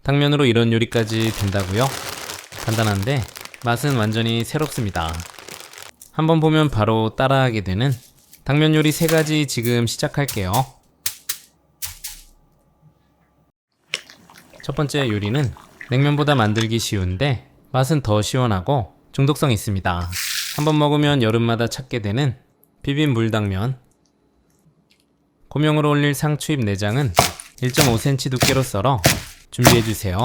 당면으로 이런 요리까지 된다고요? 간단한데 맛은 완전히 새롭습니다. 한번 보면 바로 따라하게 되는 당면 요리 3가지 지금 시작할게요. 첫 번째 요리는 냉면보다 만들기 쉬운데 맛은 더 시원하고 중독성 있습니다. 한번 먹으면 여름마다 찾게 되는 비빔 물당면. 고명으로 올릴 상추잎 내장은 1.5cm 두께로 썰어 준비해주세요.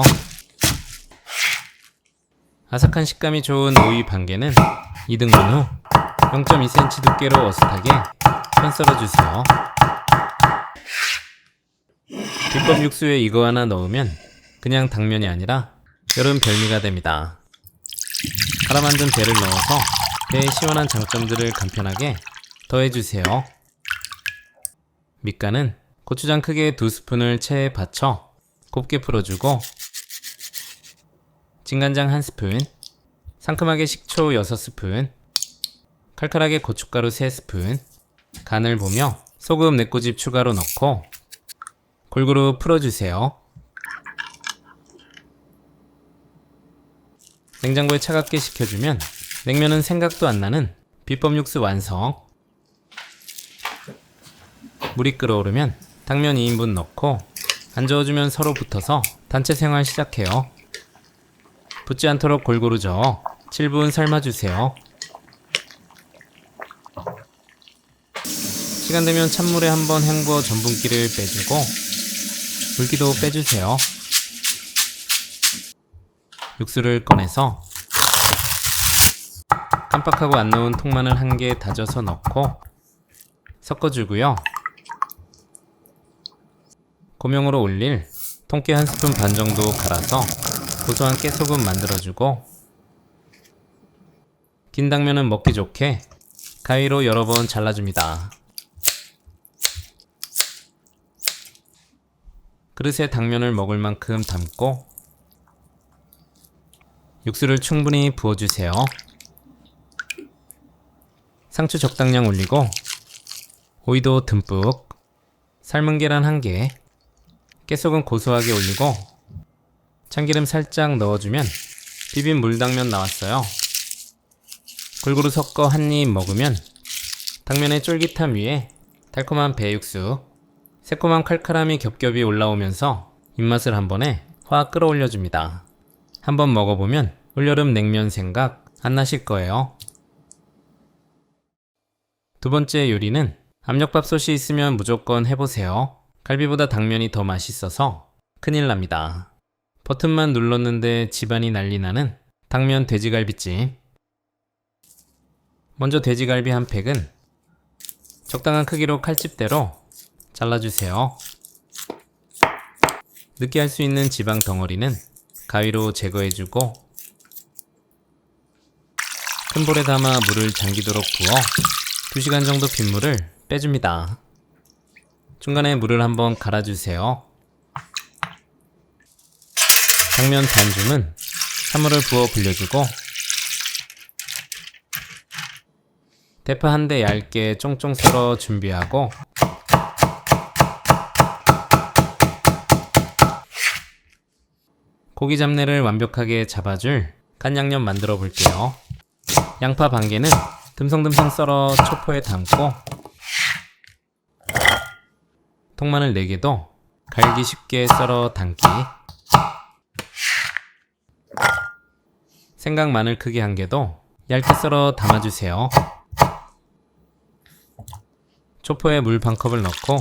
아삭한 식감이 좋은 오이 반개는 2등분 후 0.2cm 두께로 어슷하게 편 썰어주세요. 비법 육수에 이거 하나 넣으면 그냥 당면이 아니라 여름 별미가 됩니다. 갈아 만든 배를 넣어서 배의 시원한 장점들을 간편하게 더해주세요. 밑간은 고추장 크게 2스푼을 체에 받쳐 곱게 풀어주고 진간장 1스푼, 상큼하게 식초 6스푼, 칼칼하게 고춧가루 3스푼, 간을 보며 소금 4꼬집 추가로 넣고 골고루 풀어주세요. 냉장고에 차갑게 식혀주면 냉면은 생각도 안 나는 비법 육수 완성. 물이 끓어오르면 당면 2인분 넣고 안 저어주면 서로 붙어서 단체 생활 시작해요. 붙지 않도록 골고루 저어 7분 삶아주세요. 시간 되면 찬물에 한번 헹궈 전분기를 빼주고 물기도 빼주세요. 육수를 꺼내서 깜빡하고 안 넣은 통마늘 1개 다져서 넣고 섞어주고요. 고명으로 올릴 통깨 1스푼 반 정도 갈아서 고소한 깨소금 만들어주고 긴 당면은 먹기 좋게 가위로 여러 번 잘라줍니다. 그릇에 당면을 먹을 만큼 담고 육수를 충분히 부어주세요. 상추 적당량 올리고 오이도 듬뿍, 삶은 계란 1개, 깨소금 고소하게 올리고 참기름 살짝 넣어주면 비빔 물당면 나왔어요. 골고루 섞어 한 입 먹으면 당면의 쫄깃함 위에 달콤한 배육수, 새콤한 칼칼함이 겹겹이 올라오면서 입맛을 한 번에 확 끌어올려줍니다. 한번 먹어보면 올여름 냉면 생각 안 나실 거예요. 두 번째 요리는 압력밥솥이 있으면 무조건 해보세요. 갈비보다 당면이 더 맛있어서 큰일 납니다. 버튼만 눌렀는데 집안이 난리 나는 당면 돼지갈비찜. 먼저 돼지갈비 한 팩은 적당한 크기로 칼집대로 잘라주세요. 느끼할 수 있는 지방 덩어리는 가위로 제거해주고 큰 볼에 담아 물을 잠기도록 부어 2시간 정도 빗물을 빼줍니다. 중간에 물을 한번 갈아주세요. 당면 반죽은 찬물을 부어 불려주고 대파 한 대 얇게 쫑쫑 썰어 준비하고 고기 잡내를 완벽하게 잡아줄 간 양념 만들어 볼게요. 양파 반개는 듬성듬성 썰어 초포에 담고 통마늘 4개도 갈기 쉽게 썰어 담기, 생강 마늘 크기 1개도 얇게 썰어 담아주세요. 초포에 물 반컵을 넣고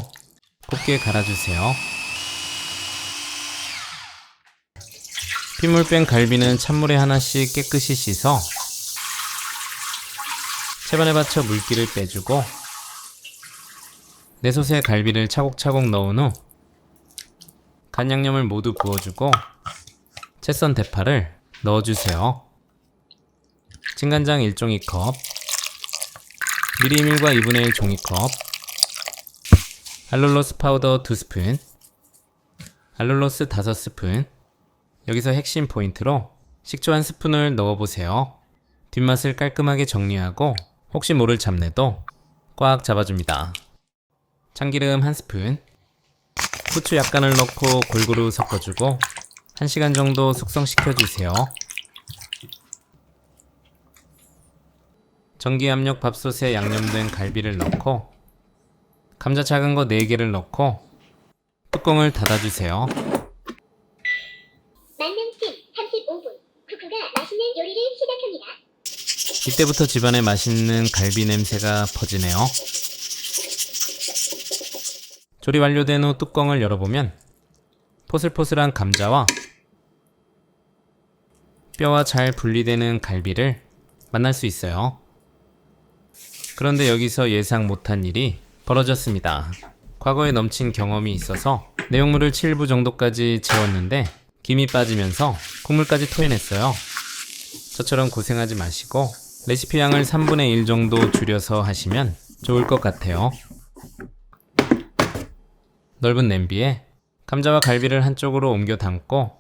곱게 갈아주세요. 핏물 뺀 갈비는 찬물에 하나씩 깨끗이 씻어 채반에 받쳐 물기를 빼주고 내솥에 갈비를 차곡차곡 넣은 후 간 양념을 모두 부어주고 채 썬 대파를 넣어주세요. 진간장 1종이컵, 미리밀과 2분의 1 종이컵, 알룰로스 파우더 2스푼, 알룰로스 5스푼. 여기서 핵심 포인트로 식초 1스푼을 넣어보세요. 뒷맛을 깔끔하게 정리하고 혹시 모를 잡내도 꽉 잡아줍니다. 참기름 1스푼, 후추 약간을 넣고 골고루 섞어주고 1시간 정도 숙성시켜 주세요. 전기압력 밥솥에 양념된 갈비를 넣고 감자 작은 거 4개를 넣고 뚜껑을 닫아주세요. 만능찜 35분. 쿠쿠가 맛있는 요리를 시작합니다. 이때부터 집안에 맛있는 갈비 냄새가 퍼지네요. 조리 완료된 후 뚜껑을 열어보면 포슬포슬한 감자와 뼈와 잘 분리되는 갈비를 만날 수 있어요. 그런데 여기서 예상 못한 일이 벌어졌습니다. 과거에 넘친 경험이 있어서 내용물을 7부 정도까지 채웠는데 김이 빠지면서 국물까지 토해냈어요. 저처럼 고생하지 마시고 레시피 양을 3분의 1 정도 줄여서 하시면 좋을 것 같아요. 넓은 냄비에 감자와 갈비를 한쪽으로 옮겨 담고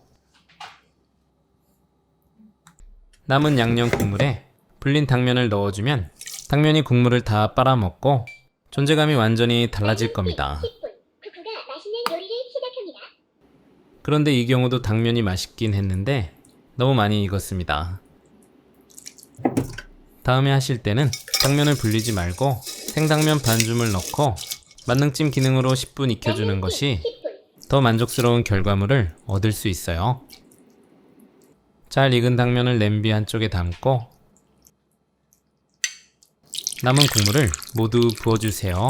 남은 양념 국물에 불린 당면을 넣어주면 당면이 국물을 다 빨아먹고 존재감이 완전히 달라질 겁니다. 10분. 쿠쿠가 맛있는 요리를 시작합니다. 그런데 이 경우도 당면이 맛있긴 했는데 너무 많이 익었습니다. 다음에 하실 때는 당면을 불리지 말고 생당면 반줌을 넣고 만능찜 기능으로 10분 익혀주는 것이 10분. 더 만족스러운 결과물을 얻을 수 있어요. 잘 익은 당면을 냄비 한쪽에 담고 남은 국물을 모두 부어주세요.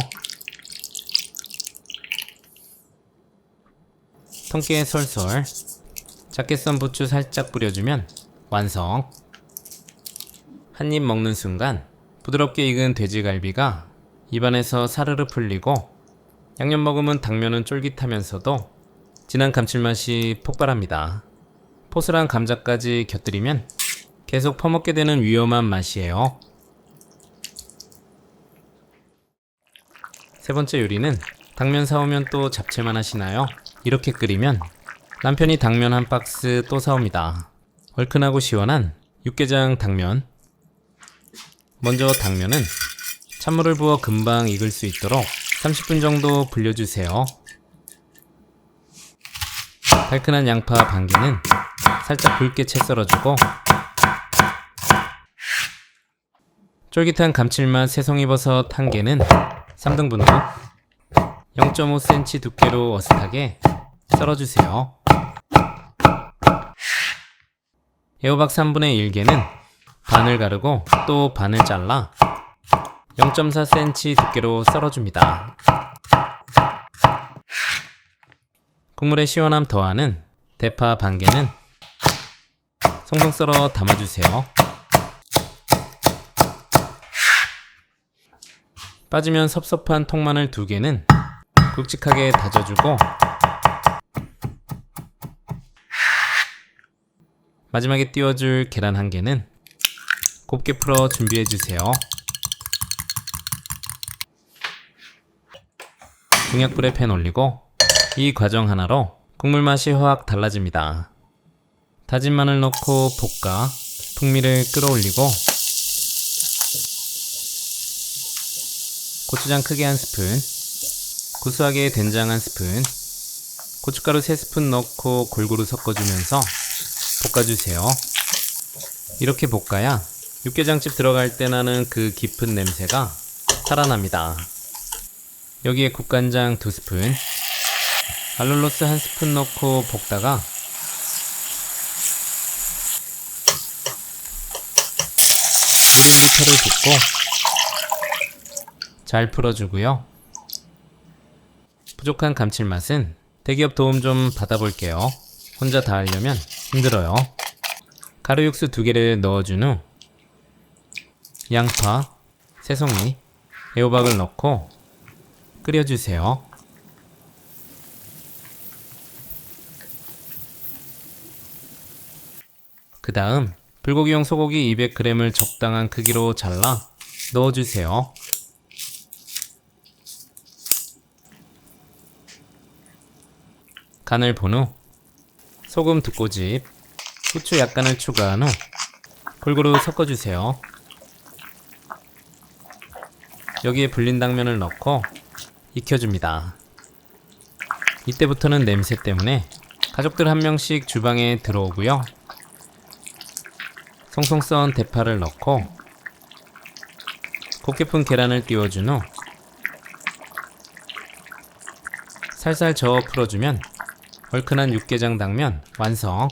통깨에 솔솔, 작게 썬 부추 살짝 뿌려주면 완성. 한 입 먹는 순간 부드럽게 익은 돼지갈비가 입안에서 사르르 풀리고 양념 먹으면 당면은 쫄깃하면서도 진한 감칠맛이 폭발합니다. 포슬한 감자까지 곁들이면 계속 퍼먹게 되는 위험한 맛이에요. 세 번째 요리는 당면 사오면 또 잡채만 하시나요? 이렇게 끓이면 남편이 당면 한 박스 또 사옵니다. 얼큰하고 시원한 육개장 당면. 먼저 당면은 찬물을 부어 금방 익을 수 있도록 30분 정도 불려주세요. 달큰한 양파 반 개는 살짝 굵게 채 썰어주고 쫄깃한 감칠맛 새송이버섯 1개는 3등분으로 0.5cm 두께로 어슷하게 썰어주세요. 애호박 3분의 1개는 반을 가르고 또 반을 잘라 0.4cm 두께로 썰어줍니다. 국물에 시원함 더하는 대파 반 개는 송송 썰어 담아주세요. 빠지면 섭섭한 통마늘 2개는 굵직하게 다져주고 마지막에 띄워줄 계란 1개는 곱게 풀어 준비해주세요. 중약불에 팬 올리고 이 과정 하나로 국물 맛이 확 달라집니다. 다진 마늘 넣고 볶아 풍미를 끌어올리고 고추장 크게 1스푼, 구수하게 된장 1스푼, 고춧가루 3스푼 넣고 골고루 섞어주면서 볶아주세요. 이렇게 볶아야 육개장집 들어갈 때 나는 그 깊은 냄새가 살아납니다. 여기에 국간장 2스푼, 알룰로스 1스푼 넣고 볶다가 오리는 털을 붓고 잘 풀어주고요. 부족한 감칠맛은 대기업 도움 좀 받아볼게요. 혼자 다 하려면 힘들어요. 가루 육수 2개를 넣어준 후 양파, 새송이, 애호박을 넣고 끓여주세요. 그 다음 불고기용 소고기 200g을 적당한 크기로 잘라 넣어주세요. 간을 본 후 소금 2꼬집, 후추 약간을 추가한 후 골고루 섞어주세요. 여기에 불린 당면을 넣고 익혀줍니다. 이때부터는 냄새 때문에 가족들 한 명씩 주방에 들어오고요. 송송 썬 대파를 넣고 곱게 푼 계란을 띄워준 후 살살 저어 풀어주면 얼큰한 육개장 당면 완성.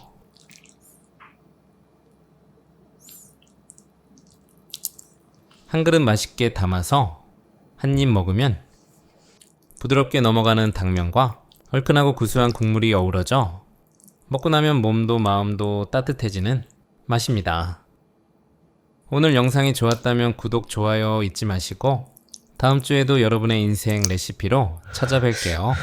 한 그릇 맛있게 담아서 한 입 먹으면 부드럽게 넘어가는 당면과 얼큰하고 구수한 국물이 어우러져 먹고 나면 몸도 마음도 따뜻해지는 맛입니다. 오늘 영상이 좋았다면 구독, 좋아요 잊지 마시고 다음 주에도 여러분의 인생 레시피로 찾아뵐게요.